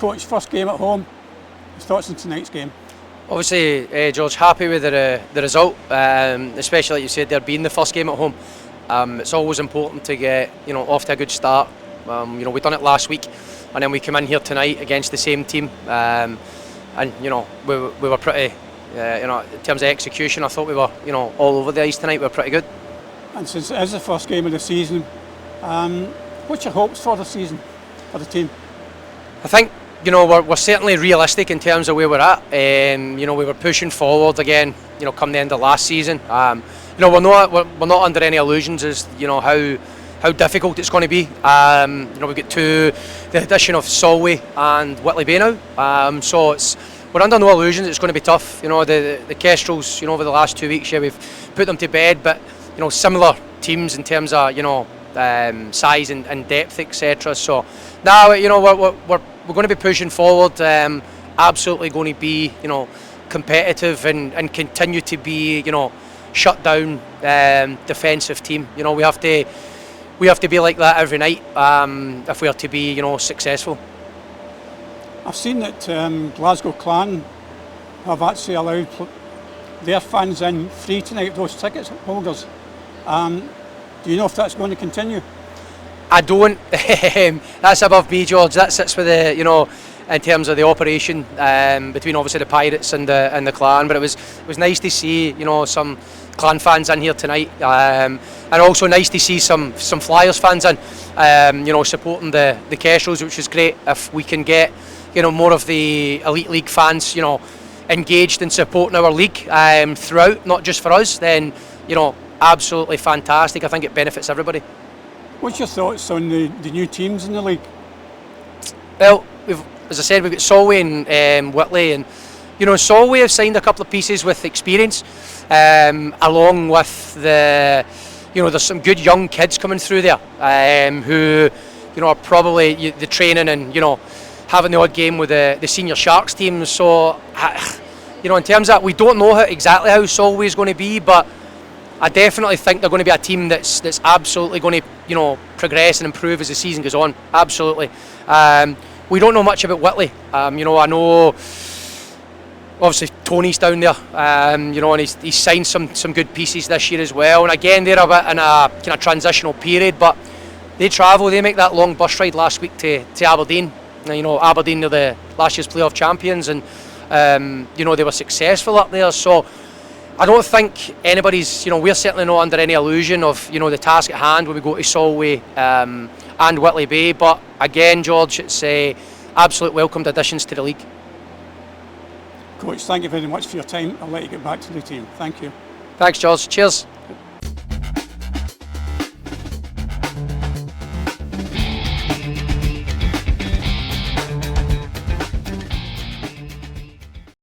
Coach, first game at home. His thoughts on tonight's game? Obviously, George, happy with the result, especially like you said, there being the first game at home. It's always important to get off to a good start. We done it last week, and then we come in here tonight against the same team, and we were pretty. In terms of execution, I thought we were all over the ice tonight. We were pretty good. And since it is the first game of the season, what's your hopes for the season for the team? I think we're certainly realistic in terms of where we're at. We were pushing forward again. Come the end of last season. We're not under any illusions as how difficult it's going to be. We've got the addition of Solway and Whitley Bay now. So we're under no illusions. It's going to be tough. The Kestrels. Over the last 2 weeks, we've put them to bed. But similar teams in terms of size and depth, etc. So now we're going to be pushing forward. Absolutely going to be competitive and continue to be shut down defensive team. We have to be like that every night if we are to be successful. I've seen that Glasgow Clan have actually allowed their fans in free tonight, those ticket holders. Do you know if that's going to continue? I don't. That's above me, George. That sits with the in terms of the operation between obviously the Pirates and the Clan. But it was nice to see some Clan fans in here tonight, and also nice to see some Flyers fans in, supporting the Kestrels, which is great. If we can get more of the Elite League fans engaged in supporting our league throughout, not just for us, then absolutely fantastic. I think it benefits everybody. What's your thoughts on the new teams in the league? Well, as I said, we've got Solway and Whitley, and Solway have signed a couple of pieces with experience, along with there's some good young kids coming through there, who are probably the training and having the odd game with the senior Sharks team. So in terms of that, we don't know exactly how Solway is going to be, but I definitely think they're going to be a team that's absolutely going to progress and improve as the season goes on. Absolutely. We don't know much about Whitley. I know obviously Tony's down there, and he's signed some good pieces this year as well. And again, they're a bit in a kind of transitional period, but they travel. They make that long bus ride last week to Aberdeen. Aberdeen are the last year's playoff champions, and they were successful up there. So I don't think anybody's, we're certainly not under any illusion of, the task at hand when we go to Solway and Whitley Bay. But again, George, it's absolute welcomed additions to the league. Coach, thank you very much for your time. I'll let you get back to the team. Thank you. Thanks, George. Cheers.